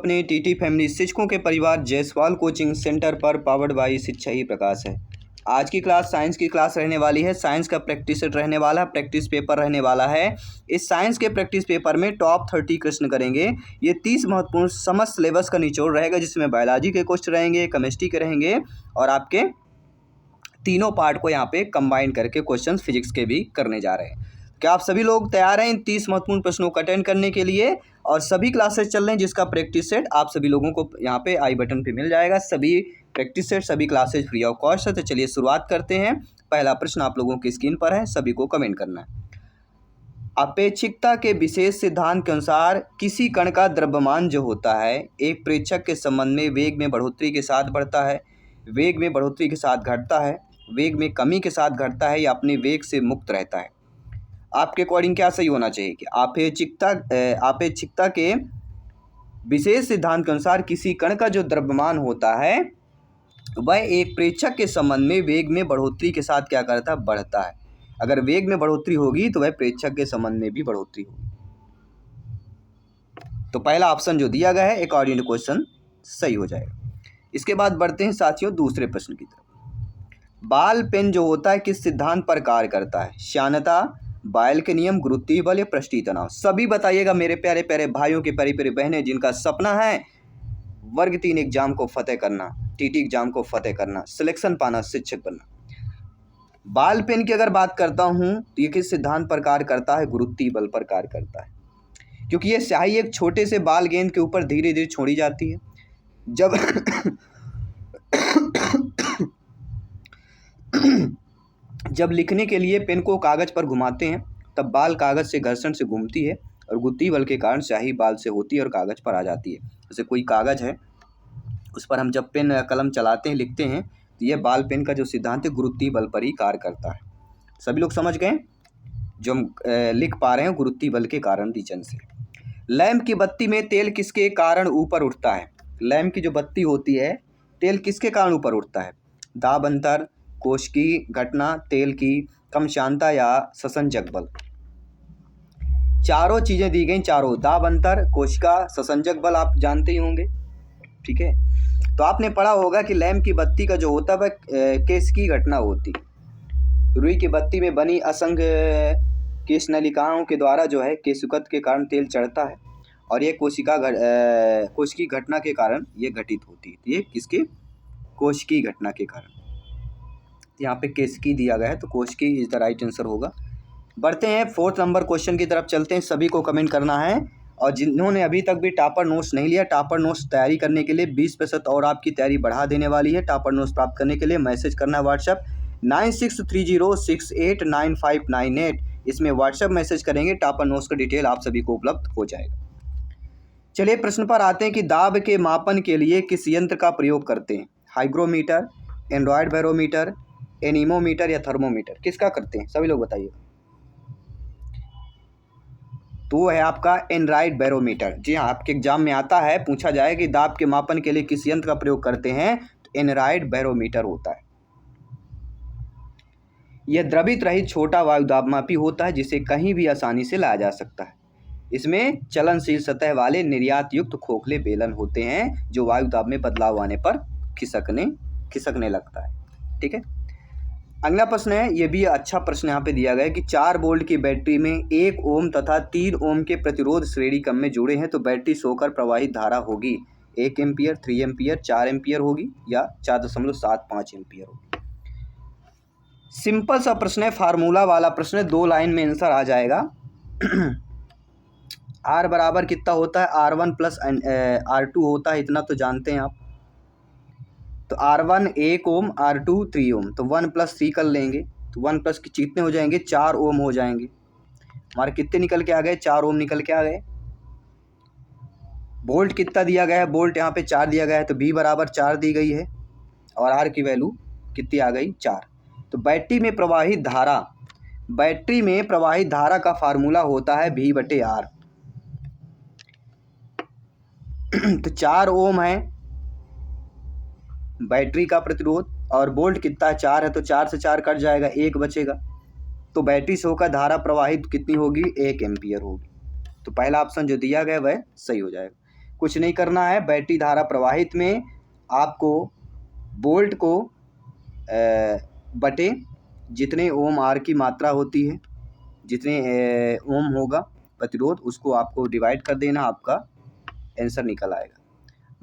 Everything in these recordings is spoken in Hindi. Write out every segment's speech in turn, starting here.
अपने टीटी फैमिली शिक्षकों के परिवार जायसवाल कोचिंग सेंटर पर पावर्ड बाई शिक्षा ही प्रकाश है। आज की क्लास साइंस की क्लास रहने वाली है। साइंस का प्रैक्टिस सेट रहने वाला है, प्रैक्टिस पेपर रहने वाला है। इस साइंस के प्रैक्टिस पेपर में टॉप 30 क्वेश्चन करेंगे। ये 30 महत्वपूर्ण समस्त सिलेबस का निचोड़ रहेगा, जिसमें बायोलॉजी के क्वेश्चन रहेंगे, केमिस्ट्री के रहेंगे और आपके तीनों पार्ट को यहाँ पे कंबाइन करके क्वेश्चन फिजिक्स के भी करने जा रहे हैं। क्या आप सभी लोग तैयार हैं इन 30 महत्वपूर्ण प्रश्नों को अटेंड करने के लिए? और सभी क्लासेस चल रहे हैं जिसका प्रैक्टिस सेट आप सभी लोगों को यहाँ पे आई बटन पे मिल जाएगा। सभी प्रैक्टिस सेट, सभी क्लासेस फ्री ऑफ कॉस्ट है। तो चलिए शुरुआत करते हैं। पहला प्रश्न आप लोगों की स्क्रीन पर है, सभी को कमेंट करना है। अपेक्षिकता के विशेष सिद्धांत के अनुसार किसी कण का द्रव्यमान जो होता है एक प्रेक्षक के संबंध में वेग में बढ़ोतरी के साथ बढ़ता है, वेग में बढ़ोतरी के साथ घटता है, वेग में कमी के साथ घटता है या अपने वेग से मुक्त रहता है। आपके अकॉर्डिंग क्या सही होना चाहिए कि अपेक्षिकता के विशेष सिद्धांत के अनुसार किसी कण का जो द्रव्यमान होता है वह एक प्रेक्षक के संबंध में वेग में बढ़ोतरी के साथ क्या करता है? बढ़ता है। अगर वेग में बढ़ोतरी होगी तो वह प्रेक्षक के संबंध में भी बढ़ोतरी होगी। तो पहला ऑप्शन जो दिया गया है अकॉर्डिंग टू क्वेश्चन सही हो जाएगा। इसके बाद बढ़ते हैं साथियों दूसरे प्रश्न की तरफ। बॉल पेन जो होता है किस सिद्धांत पर कार्य करता है? श्यानता, बायल के नियम, गुरुत्वीय बल या पृष्ठीय तनाव? सभी बताइएगा मेरे प्यारे प्यारे भाइयों के प्यारी प्यारी बहनें जिनका सपना है वर्ग 3 एग्जाम को फतेह करना, टीटी एग्जाम को फतेह करना, सिलेक्शन पाना, शिक्षक बनना। बॉल पेन की अगर बात करता हूं तो ये किस सिद्धांत पर कार्य करता है? गुरुत्वीय बल पर कार्य करता है, क्योंकि ये स्याही एक छोटे से बाल गेंद के ऊपर धीरे धीरे छोड़ी जाती है। जब लिखने के लिए पेन को कागज पर घुमाते हैं तब बाल कागज से घर्षण से घूमती है और गुरुत्वीय बल के कारण स्याही बाल से होती है और कागज पर आ जाती है। जैसे कोई कागज है उस पर हम जब पेन या कलम चलाते हैं, लिखते हैं, तो यह बाल पेन का जो सिद्धांत है गुरुत्वीय बल पर ही कार्य करता है। सभी लोग समझ गए? जो हम लिख पा रहे हैं गुरुत्वीय बल के कारण दीचन से। लैंप की बत्ती में तेल किसके कारण ऊपर उठता है? लैंप की जो बत्ती होती है तेल किसके कारण ऊपर उठता है? दाब अंतर, कोशिकीय घटना, तेल की कम श्यानता या ससंजक बल? चारों चीजें दी गई, चारों, दाब अंतर, कोशिका, ससंजक बल आप जानते ही होंगे। ठीक है, तो आपने पढ़ा होगा कि लैंप की बत्ती का जो होता है वह केशिकीय घटना होती है। रुई की बत्ती में बनी असंख्य केशनलिकाओं के द्वारा जो है केशुकत के कारण तेल चढ़ता है और ये कोशिकीय घटना के कारण ये घटित होती है। ये किसके? कोशिकीय घटना के कारण। यहाँ पे केशिकीय दिया गया है तो कोशिकीय इज द राइट आंसर होगा। बढ़ते हैं 4th नंबर क्वेश्चन की तरफ चलते हैं। सभी को कमेंट करना है और जिन्होंने अभी तक भी टॉपर नोट्स नहीं लिया, टॉपर नोट्स तैयारी करने के लिए 20% और आपकी तैयारी बढ़ा देने वाली है। टॉपर नोट्स प्राप्त करने के लिए मैसेज करना है व्हाट्सएप 9630689598। इसमें व्हाट्सएप मैसेज करेंगे, टॉपर नोट्स का डिटेल आप सभी को उपलब्ध हो जाएगा। चलिए प्रश्न पर आते हैं कि दाब के मापन के लिए किस यंत्र का प्रयोग करते हैं? हाइग्रोमीटर, एंड्रॉयड बैरोमीटर, एनीमोमीटर या थर्मोमीटर? किसका करते हैं सभी लोग बताइए। तो वो है आपका एंड्रॉयड बैरोमीटर। जी हाँ, आपके एग्जाम में आता है, पूछा जाए कि दाब के मापन के लिए किस यंत्र का प्रयोग करते हैं, तो एंड्रॉयड बैरोमीटर होता है। यह द्रवित रहित छोटा वायु दाबमापी होता है जिसे कहीं भी आसानी से लाया जा सकता है। इसमें चलनशील सतह वाले निर्यात युक्त खोखले बेलन होते हैं जो वायु दाब में बदलाव आने पर खिसकने लगता है। ठीक है, अगला प्रश्न है, ये भी अच्छा प्रश्न यहाँ पे दिया गया है कि 4 वोल्ट की बैटरी में 1 ओम तथा 3 ओम के प्रतिरोध श्रेणी क्रम में जुड़े हैं तो बैटरी से होकर प्रवाहित धारा होगी 1 एम्पियर, 3 एम्पियर, 4 एम्पियर होगी या 4.75 एम्पियर होगी। सिंपल सा प्रश्न है, फार्मूला वाला प्रश्न है, 2 लाइन में आंसर आ जाएगा। R बराबर कितना होता है? R1 प्लस R2 होता है, इतना तो जानते हैं आप। तो R1 1 ओम, R2 3 ओम, तो 1 + 3 कर लेंगे तो 1 प्लस कितने हो जाएंगे? 4 ओम हो जाएंगे। हमारे कितने निकल के आ गए? 4 ओम निकल के आ गए। वोल्ट कितना दिया गया है? वोल्ट यहाँ पे 4 दिया गया है तो V बराबर 4 दी गई है और R की वैल्यू कितनी आ गई? 4। तो बैटरी में प्रवाहित धारा का फार्मूला होता है V/R। तो 4 ओम है बैटरी का प्रतिरोध और वोल्ट कितना है? 4 है, तो 4 से 4 कट जाएगा, 1 बचेगा। तो बैटरी से होकर धारा प्रवाहित कितनी होगी? 1 एम्पियर होगी। तो पहला ऑप्शन जो दिया गया वह सही हो जाएगा। कुछ नहीं करना है। बैटरी धारा प्रवाहित में आपको वोल्ट को बटे जितने ओम आर की मात्रा होती है, जितने ओम होगा प्रतिरोध, उसको आपको डिवाइड कर देना, आपका आंसर निकल आएगा।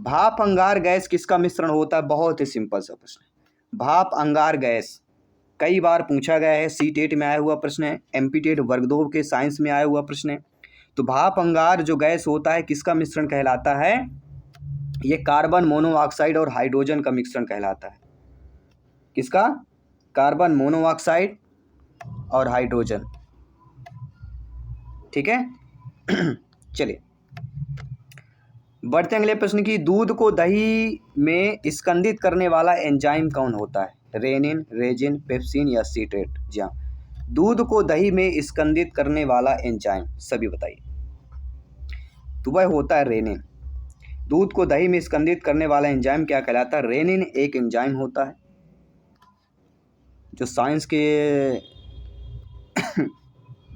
भाप अंगार गैस किसका मिश्रण होता है? बहुत ही सिंपल सा प्रश्न है। भाप अंगार गैस कई बार पूछा गया है, सी टेट में आया हुआ प्रश्न है, एमपी टेट वर्ग 2 के साइंस में आया हुआ प्रश्न है। तो भाप अंगार जो गैस होता है किसका मिश्रण कहलाता है? ये कार्बन मोनोऑक्साइड और हाइड्रोजन का मिश्रण कहलाता है। किसका? कार्बन मोनोऑक्साइड और हाइड्रोजन। ठीक है। चलिए बढ़ते अगले प्रश्न की। दूध को दही में स्कंदित करने वाला एंजाइम कौन होता है? रेनिन, रेजिन, पेप्सिन या सीट्रेट? जी हाँ, दूध को दही में स्कंदित करने वाला एंजाइम सभी बताइए। तो वह होता है रेनिन। दूध को दही में स्कंदित करने वाला एंजाइम क्या कहलाता है? रेनिन एक एंजाइम होता है। जो साइंस के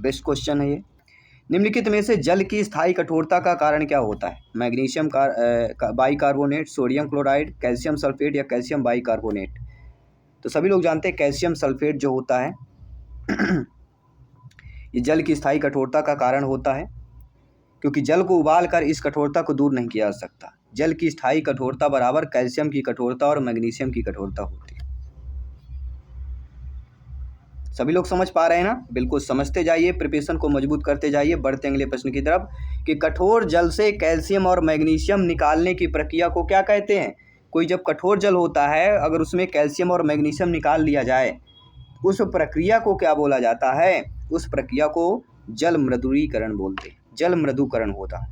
बेस्ट क्वेश्चन है ये। निम्नलिखित में से जल की स्थायी कठोरता का कारण क्या होता है? Magnesium bicarbonate, sodium chloride, calcium sulphate या कैल्शियम बाइकार्बोनेट? तो सभी लोग जानते हैं कैल्शियम सल्फेट जो होता है ये जल की स्थायी कठोरता का कारण होता है, क्योंकि जल को उबाल कर इस कठोरता को दूर नहीं किया जा सकता। जल की स्थायी कठोरता बराबर कैल्शियम की कठोरता और मैग्नीशियम की कठोरता होती है। सभी लोग समझ पा रहे हैं ना? बिल्कुल समझते जाइए, प्रिपरेशन को मजबूत करते जाइए। बढ़ते अगले प्रश्न की तरफ कि कठोर जल से कैल्शियम और मैग्नीशियम निकालने की प्रक्रिया को क्या कहते हैं? कोई जब कठोर जल होता है, अगर उसमें कैल्शियम और मैग्नीशियम निकाल लिया जाए, उस प्रक्रिया को क्या बोला जाता है? उस प्रक्रिया को जल मृदुरीकरण बोलते हैं। जल मृदुकरण होता है।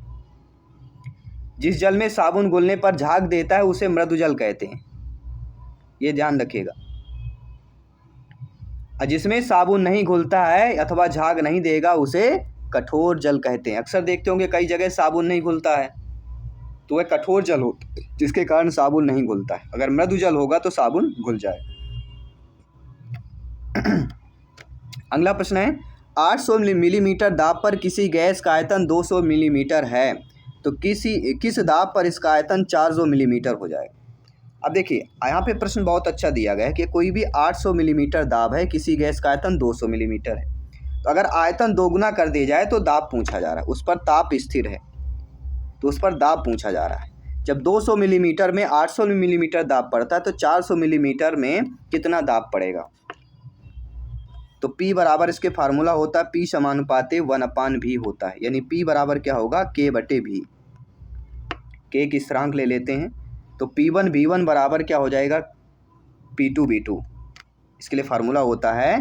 जिस जल में साबुन घुलने पर झाग देता है उसे मृदु जल कहते हैं, ये ध्यान रखिएगा। जिसमें साबुन नहीं घुलता है अथवा झाग नहीं देगा उसे कठोर जल कहते हैं। अक्सर देखते होंगे कई जगह साबुन नहीं घुलता है, तो वह कठोर जल होता है जिसके कारण साबुन नहीं घुलता है। अगर मृदु जल होगा तो साबुन घुल जाए। अगला प्रश्न है 800 मिलीमीटर दाब पर किसी गैस का आयतन 200 मिलीमीटर है, तो किस दाब पर इसका आयतन 400 मिलीमीटर हो जाएगा? अब देखिए यहाँ पे प्रश्न बहुत अच्छा दिया गया है कि कोई भी 800 मिलीमीटर दाब है, किसी गैस का आयतन 200 मिलीमीटर है, तो अगर आयतन दोगुना कर दिया जाए तो दाब पूछा जा रहा है। उस पर ताप स्थिर है तो उस पर दाब पूछा जा रहा है। जब 200 मिलीमीटर में 800 मिलीमीटर दाब पड़ता है तो 400 मिलीमीटर में कितना दाब पड़ेगा? तो P बराबर इसके फार्मूला होता है P समानुपाते 1/V होता है, यानी P बराबर क्या होगा? K/V। K की स्थिरांक ले लेते हैं तो P1 V1 बराबर क्या हो जाएगा? P2 V2। इसके लिए फार्मूला होता है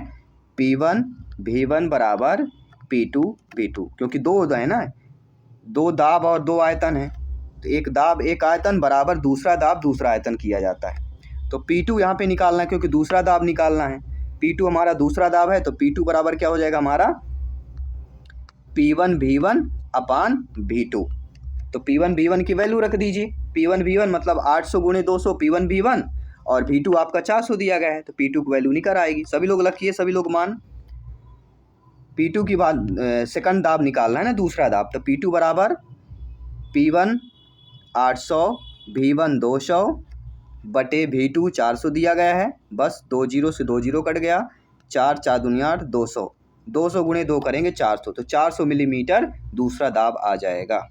P1 V1 बराबर P2 V2, क्योंकि दो है ना, दो दाब और दो आयतन है, तो एक दाब एक आयतन बराबर दूसरा दाब दूसरा आयतन किया जाता है। तो P2 यहाँ पे निकालना है क्योंकि दूसरा दाब निकालना है। P2 हमारा दूसरा दाब है, तो P2 बराबर क्या हो जाएगा हमारा? P1 V1 अपान V2। तो P1 V1 की वैल्यू रख दीजिए। P1 V1 मतलब 800 गुणे 200 P1 V1, और V2 आपका 400 दिया गया है, तो P2 की वैल्यू निकल आएगी। सभी लोग रखिए, सभी लोग मान। P2 की बात सेकंड दाब निकालना है ना, दूसरा दाब, तो P2 बराबर P1 800 V1 200 बटे V2 400 दिया गया है। बस 2 जीरो से 2 जीरो कट गया, 4 4 दूनी 8 200, 200 गुणे 2 करेंगे 400, तो 400 मिलीमीटर दूसरा दाब आ जाएगा।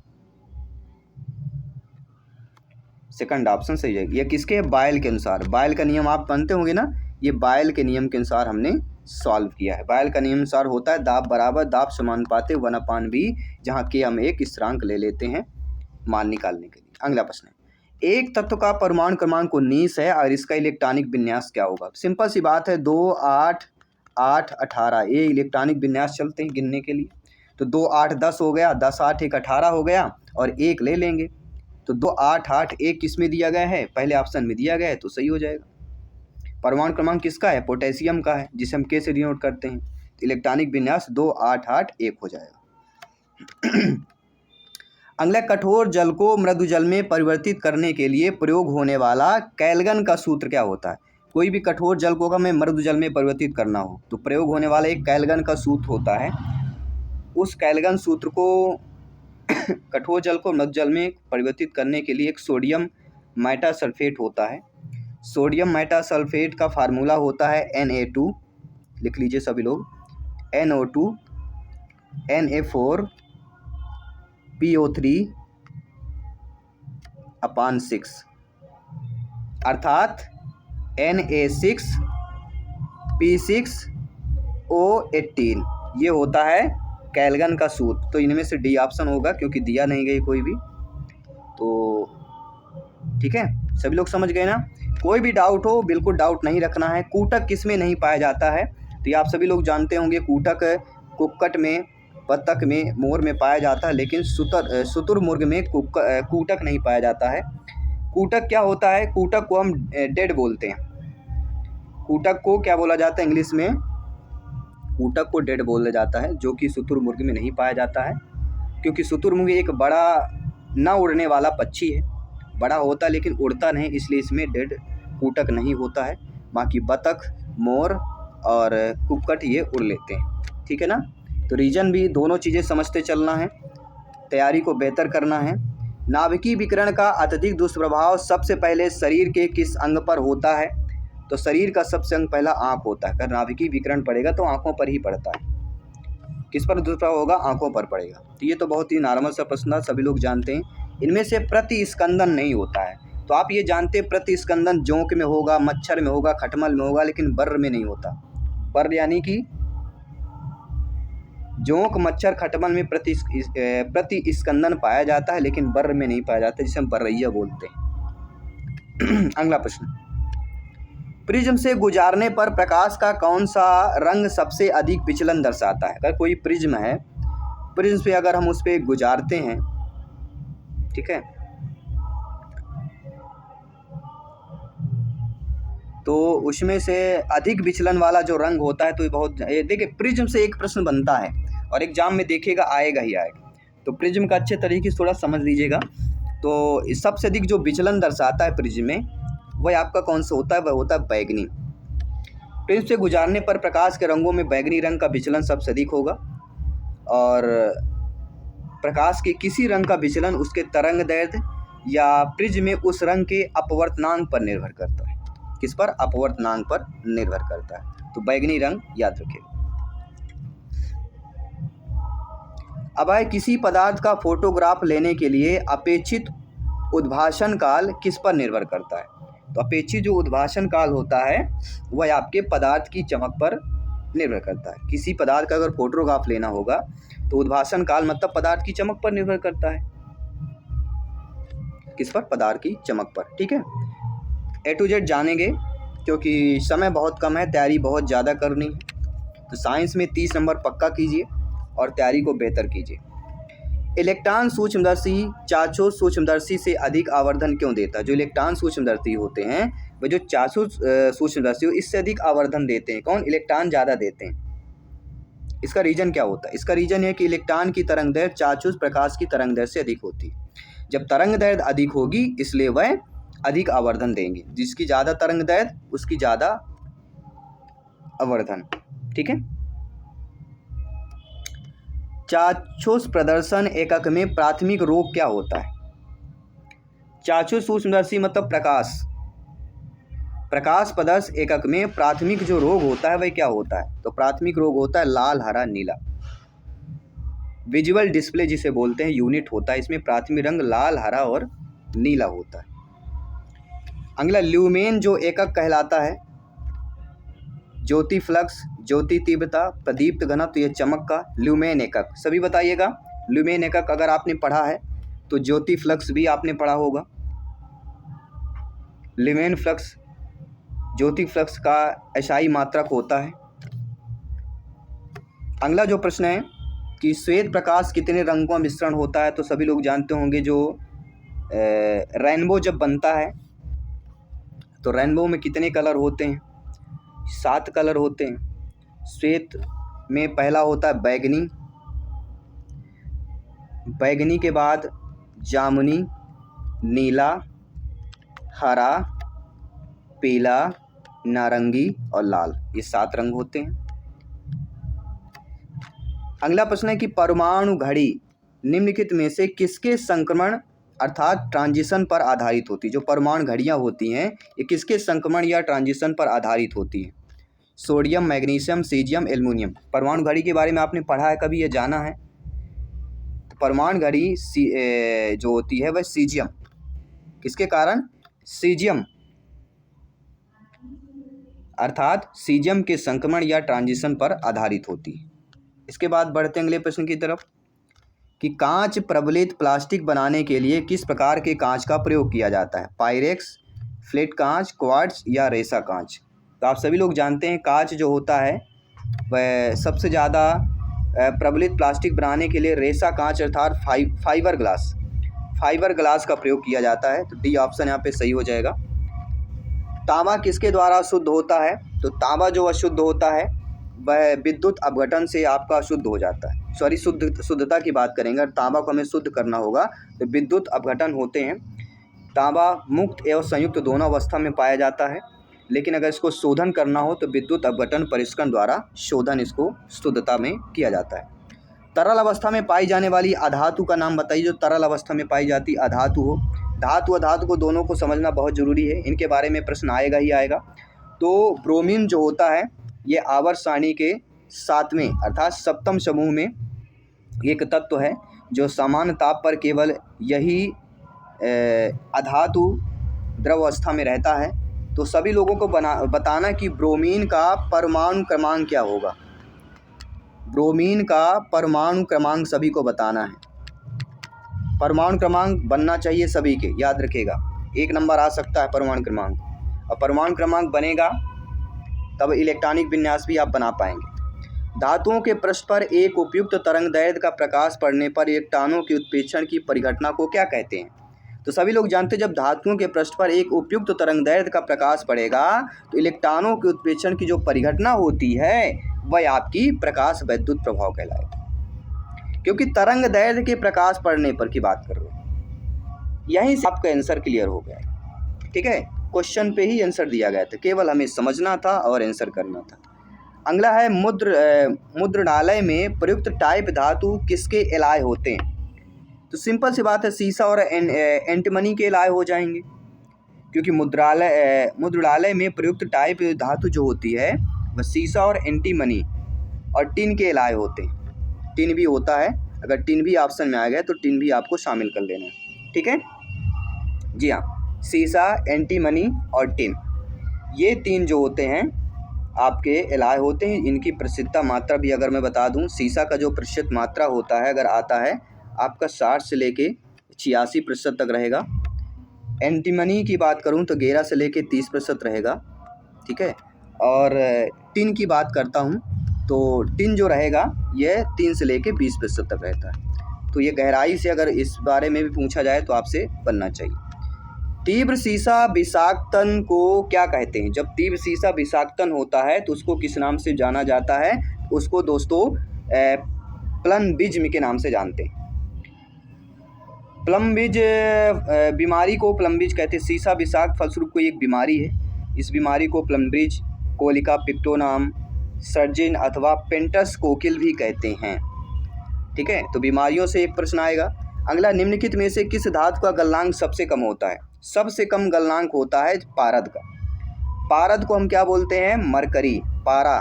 सेकंड ऑप्शन सही है। ये किसके? बायल के अनुसार। बायल का नियम आप जानते होंगे ना, ये बायल के नियम के अनुसार हमने सॉल्व किया है। बायल का नियम अनुसार होता है दाब बराबर दाब समानुपाते 1/V, जहाँ के हम एक स्थिरांक ले लेते हैं मान निकालने के लिए। अगला प्रश्न है एक तत्व का परमाणु क्रमांक 19 है और इसका इलेक्ट्रॉनिक विन्यास क्या होगा? सिंपल सी बात है, 2 8 8 18 ये इलेक्ट्रॉनिक विन्यास चलते हैं गिनने के लिए। तो 2 8 10 हो गया, 10 8 1 18 हो गया, और 1 ले लेंगे। तो 2 8 8 1 किस में दिया गया है? पहले ऑप्शन में दिया गया है, तो सही हो जाएगा। परमाणु क्रमांक किसका है? पोटेशियम का है, जिसे हम K से डिनोट करते हैं। तो इलेक्ट्रॉनिक विन्यास 2 8 8 1 हो जाएगा। अगला कठोर जल को मृदु जल में परिवर्तित करने के लिए प्रयोग होने वाला कैल्गन का सूत्र क्या होता है? कोई भी कठोर जल को हमें मृदु जल में परिवर्तित करना हो तो प्रयोग होने वाला एक कैल्गन का सूत्र होता है। उस कैल्गन सूत्र को कठोर जल को मृत जल में परिवर्तित करने के लिए एक सोडियम मेटासल्फेट होता है। सोडियम मेटासल्फेट का फार्मूला होता है Na2, लिख लीजिए सभी लोग, NO2 Na4 PO3/6, अर्थात Na6 P6O18। ये होता है कैल्गन का सूत्र। तो इनमें से डी ऑप्शन होगा, क्योंकि दिया नहीं गई कोई भी। तो ठीक है, सभी लोग समझ गए ना। कोई भी डाउट हो बिल्कुल डाउट नहीं रखना है। कूटक किस में नहीं पाया जाता है, तो ये आप सभी लोग जानते होंगे। कूटक कुक्कट में, बत्तख में, मोर में पाया जाता है, लेकिन शुतुरमुर्ग में कूटक नहीं पाया जाता है। कूटक क्या होता है? कूटक को हम डेड बोलते हैं। कूटक को क्या बोला जाता है इंग्लिश में? कूटक को डेड बोला जाता है, जो कि शुतुरमुर्ग में नहीं पाया जाता है, क्योंकि शुतुरमुर्ग एक बड़ा न उड़ने वाला पक्षी है। बड़ा होता है लेकिन उड़ता नहीं, इसलिए इसमें डेड कूटक नहीं होता है। बाकी बतख, मोर और कुक्कट ये उड़ लेते हैं। ठीक है ना। तो रीजन भी दोनों चीज़ें समझते चलना है, तैयारी को बेहतर करना है। नाभिकीय विकिरण का अत्यधिक दुष्प्रभाव सबसे पहले शरीर के किस अंग पर होता है? तो शरीर का सबसे अंग पहला आँख होता है। अगर नाभिकीय विकिरण पड़ेगा तो आँखों पर ही पड़ता है। किस पर दुष्प्रभाव होगा? आँखों पर पड़ेगा। तो ये तो बहुत ही नॉर्मल सा प्रश्न था, सभी लोग जानते हैं। इनमें से प्रतिस्कंदन नहीं होता है। तो आप ये जानते हैं प्रतिस्कंदन जोंक में होगा, मच्छर में होगा, खटमल में होगा, लेकिन बर्र में नहीं होता। बर्र यानी कि जोंक, मच्छर, खटमल में प्रतिस्कंदन पाया जाता है, लेकिन बर्र में नहीं पाया जाता, जिसे हम बर्रैया बोलते हैं। अगला प्रश्न, प्रिज्म से गुजारने पर प्रकाश का कौन सा रंग सबसे अधिक विचलन दर्शाता है? अगर कोई प्रिज्म है, प्रिज्म से अगर हम उस पर गुजारते हैं, ठीक है, तो उसमें से अधिक विचलन वाला जो रंग होता है, तो ये बहुत, देखिए प्रिज्म से एक प्रश्न बनता है और एग्जाम में देखिएगा आएगा ही आएगा। तो प्रिज्म का अच्छे तरीके से थोड़ा समझ लीजिएगा। तो सबसे अधिक जो विचलन दर्शाता है प्रिज्म में, वह आपका कौन सा होता है? वह होता है बैगनी। प्रिज्म से गुजारने पर प्रकाश के रंगों में बैगनी रंग का विचलन सबसे अधिक होगा, और प्रकाश के किसी रंग का विचलन उसके तरंग दैर्ध्य या प्रिज्म में उस रंग के अपवर्तनांक पर निर्भर करता है। किस पर? अपवर्तनांक पर निर्भर करता है। तो बैगनी रंग याद रखिएगा। अब आए, किसी पदार्थ का फोटोग्राफ लेने के लिए अपेक्षित उद्भाषण काल किस पर निर्भर करता है? तो अपेक्षित जो उद्भाषण काल होता है वह आपके पदार्थ की चमक पर निर्भर करता है। किसी पदार्थ का अगर फोटोग्राफ लेना होगा तो उद्भाषण काल मतलब पदार्थ की चमक पर निर्भर करता है। किस पर? पदार्थ की चमक पर। ठीक है, A to Z जानेंगे, क्योंकि समय बहुत कम है, तैयारी बहुत ज़्यादा करनी है। तो साइंस में 30 नंबर पक्का कीजिए और तैयारी को बेहतर कीजिए। इलेक्ट्रॉन सूक्ष्मदर्शी चाक्षुष सूक्ष्मदर्शी से अधिक आवर्धन क्यों देता है? जो इलेक्ट्रॉन सूक्ष्मदर्शी होते हैं वह जो चाक्षुष सूक्ष्मदर्शी हो, इससे अधिक आवर्धन देते हैं। कौन? इलेक्ट्रॉन ज़्यादा देते हैं। इसका रीजन क्या होता है? इसका रीजन है कि इलेक्ट्रॉन की तरंग दैर्ध्य चाक्षुष प्रकाश की तरंग दैर्ध्य से अधिक होती है। जब तरंग दैर्ध्य अधिक होगी, इसलिए वह अधिक आवर्धन देंगे। जिसकी ज़्यादा तरंग दैर्ध्य उसकी ज़्यादा आवर्धन। ठीक है। चाक्षुष प्रदर्शन एकक में प्राथमिक रोग क्या होता है? चाक्षुष सूक्ष्मदर्शी मतलब प्रकाश, प्रकाश प्रदर्श एकक में प्राथमिक जो रोग होता है वह क्या होता है? तो प्राथमिक रोग होता है लाल, हरा, नीला। विजुअल डिस्प्ले जिसे बोलते हैं यूनिट होता है, इसमें प्राथमिक रंग लाल, हरा और नीला होता है। अगला, ल्यूमेन जो एकक कहलाता है, ज्योति फ्लक्स, ज्योति तीव्रता, प्रदीप्त घनत्व, ये चमक का ल्यूमेन एकक। सभी बताइएगा। ल्यूमेन एकक अगर आपने पढ़ा है तो ज्योति फ्लक्स भी आपने पढ़ा होगा। ल्यूमेन फ्लक्स ज्योति फ्लक्स का एसआई मात्रक होता है। अगला जो प्रश्न है कि श्वेत प्रकाश कितने रंगों का मिश्रण होता है? तो सभी लोग जानते होंगे, जो रेनबो जब बनता है तो रेनबो में कितने कलर होते हैं? 7 कलर होते हैं। श्वेत में पहला होता है बैगनी, बैगनी के बाद जामुनी, नीला, हरा, पीला, नारंगी और लाल, ये 7 रंग होते हैं। अगला प्रश्न है कि परमाणु घड़ी निम्नलिखित में से किसके संक्रमण अर्थात ट्रांजिशन पर आधारित होती है? जो परमाणु घड़ियाँ होती हैं ये किसके संक्रमण या ट्रांजिशन पर आधारित होती हैं? Sodium, magnesium, caesium, aluminium. परमाणु घड़ी के बारे में आपने पढ़ा है, कभी ये जाना है? तो परमाणु घड़ी जो होती है वह सीजियम, किसके कारण? सीजियम अर्थात सीजियम के संक्रमण या ट्रांजिशन पर आधारित होती है। इसके बाद बढ़ते हैं अगले प्रश्न की तरफ कि कांच प्रबलित प्लास्टिक बनाने के लिए किस प्रकार के कांच का प्रयोग किया जाता है? पायरेक्स, फ्लेट कांच, क्वार्ट्ज या रेसा कांच। तो आप सभी लोग जानते हैं कांच जो होता है वह सबसे ज़्यादा प्रबलित प्लास्टिक बनाने के लिए रेसा कांच अर्थात फाइबर ग्लास का प्रयोग किया जाता है। तो डी ऑप्शन यहाँ पे सही हो जाएगा। तांबा किसके द्वारा शुद्ध होता है? तो तांबा जो अशुद्ध होता है वह विद्युत अपघटन से आपका शुद्ध हो जाता है। शुद्धता की बात करेंगे, तांबा को हमें शुद्ध करना होगा तो विद्युत अपघटन होते हैं। तांबा मुक्त एवं संयुक्त दोनों अवस्था में पाया जाता है, लेकिन अगर इसको शोधन करना हो तो विद्युत अपघटन परिष्करण द्वारा शोधन इसको शुद्धता में किया जाता है। तरल अवस्था में पाई जाने वाली अधातु का नाम बताइए। जो तरल अवस्था में पाई जाती अधातु हो, धातु अधातु को दोनों को समझना बहुत ज़रूरी है, इनके बारे में प्रश्न आएगा ही आएगा। तो ब्रोमीन जो होता है ये आवर्त सारणी के 7वें अर्थात सप्तम समूह में एक तत्व है जो सामान्य ताप पर केवल यही अधातु द्रव अवस्था में रहता है। तो सभी लोगों को बताना कि ब्रोमीन का परमाणु क्रमांक क्या होगा। ब्रोमीन का परमाणु क्रमांक सभी को बताना है। परमाणु क्रमांक बनना चाहिए सभी के, याद रखिएगा। 1 नंबर आ सकता है परमाणु क्रमांक, और परमाणु क्रमांक बनेगा तब इलेक्ट्रॉनिक विन्यास भी आप बना पाएंगे। धातुओं के पृष्ठ पर एक उपयुक्त तरंगदैर्घ्य का प्रकाश पड़ने पर इलेक्ट्रॉनों के उत्प्रेक्षण की परिघटना को क्या कहते हैं? तो सभी लोग जानते हैं जब धातुओं के पृष्ठ पर एक उपयुक्त तरंगदैर्घ्य का प्रकाश पड़ेगा तो इलेक्ट्रॉनों के उत्प्रेक्षण की जो परिघटना होती है वह आपकी प्रकाश वैद्युत प्रभाव कहलाएगा, क्योंकि तरंगदैर्घ्य के प्रकाश पड़ने पर की बात कर रहे हैं। यहीं से आपका आंसर क्लियर हो गया। ठीक है, क्वेश्चन पे ही आंसर दिया गया था, केवल हमें समझना था और आंसर करना था। अगला है मुद्रणालय में प्रयुक्त टाइप धातु किसके एलाय होते हैं? तो सिंपल सी बात है, सीसा और एंटीमनी के एलाय हो जाएंगे, क्योंकि मुद्रणालय में प्रयुक्त टाइप धातु जो होती है वह सीसा और एंटीमनी और टिन के एलाय होते हैं। टिन भी होता है, अगर टिन भी ऑप्शन में आ गया तो टिन भी आपको शामिल कर लेना है। ठीक है जी हाँ, सीसा, एंटीमनी और टिन, ये 3 जो होते हैं आपके एलाय होते हैं। इनकी प्रसिद्धता मात्रा भी अगर मैं बता दूं, सीसा का जो प्रतिशत मात्रा होता है अगर आता है आपका 60 से लेके 86% तक रहेगा। एंटीमनी की बात करूं तो 11 से लेके 30% रहेगा। ठीक है, और टिन की बात करता हूं तो टिन जो रहेगा ये 3 से लेके 20% तक रहता है। तो ये गहराई से अगर इस बारे में भी पूछा जाए तो आपसे बनना चाहिए। तीव्र सीसा विषाक्तन को क्या कहते हैं? जब तीव्र सीसा विषाक्तन होता है तो उसको किस नाम से जाना जाता है? उसको दोस्तों प्लम्बिज्म के नाम से जानते हैं। प्लम्बिज बीमारी को प्लम्बिज कहते हैं। सीसा विषाक्त फलस्वरूप कोई एक बीमारी है, इस बीमारी को प्लम्बिज, कोलिका पिक्टोनाम, सर्जिन अथवा पेंटस कोकिल भी कहते हैं। ठीक है, तो बीमारियों से एक प्रश्न आएगा। अगला, निम्नलिखित में से किस धातु का गलनांक सबसे कम होता है? सबसे कम गलनांक होता है पारद का। पारद को हम क्या बोलते हैं? मरकरी, पारा।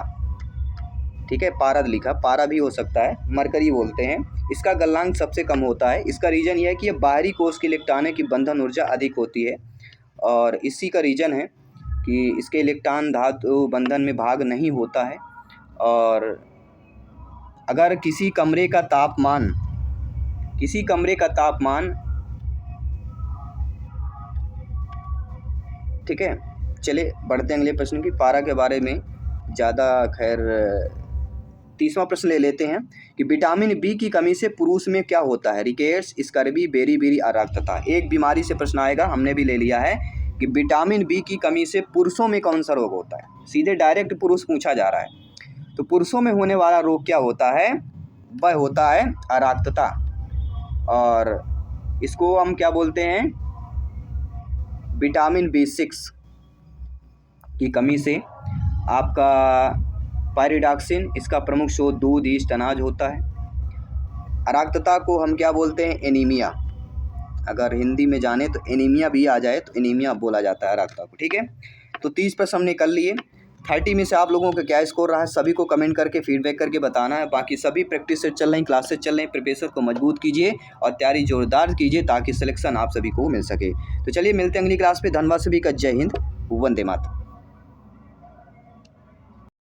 ठीक है, पारद लिखा, पारा भी हो सकता है, मरकरी बोलते हैं। इसका गलनांक सबसे कम होता है। इसका रीजन यह है कि ये बाहरी कोश के इलेक्ट्रॉनों की बंधन ऊर्जा अधिक होती है, और इसी का रीजन है कि इसके इलेक्ट्रॉन धातु बंधन में भाग नहीं होता है। और अगर किसी कमरे का तापमान ठीक है, चले बढ़ते हैं अगले प्रश्न की। पारा के बारे में ज़्यादा खैर 30वां प्रश्न ले लेते हैं कि विटामिन बी की कमी से पुरुष में क्या होता है? रिकेट्स, स्कर्वी, बेरी अराक्तता। एक बीमारी से प्रश्न आएगा, हमने भी ले लिया है कि विटामिन बी की कमी से पुरुषों में कौन सा रोग होता है। सीधे डायरेक्ट पुरुष पूछा जा रहा है। तो पुरुषों में होने वाला रोग क्या होता है? वह होता है अराक्तता, और इसको हम क्या बोलते हैं? विटामिन B6 की कमी से आपका पायरिडॉक्सिन, इसका प्रमुख स्रोत दूध, ईस्ट, अनाज होता है। अराक्तता को हम क्या बोलते हैं? एनीमिया। अगर हिंदी में जाने तो एनीमिया भी आ जाए तो एनीमिया बोला जाता है अराक्तता को। ठीक है, तो 30 प्रश्न हमने कर लिए। 30 में से आप लोगों का क्या स्कोर रहा है सभी को कमेंट करके फीडबैक करके बताना है। बाकी सभी प्रैक्टिस सेट चल रही, क्लासेस चल रही, प्रिपरेशन को मजबूत कीजिए और तैयारी जोरदार कीजिए ताकि सिलेक्शन आप सभी को मिल सके। तो चलिए मिलते हैं अगली क्लास पे। धन्यवाद सभी का। जय हिंद, वंदे मातरम।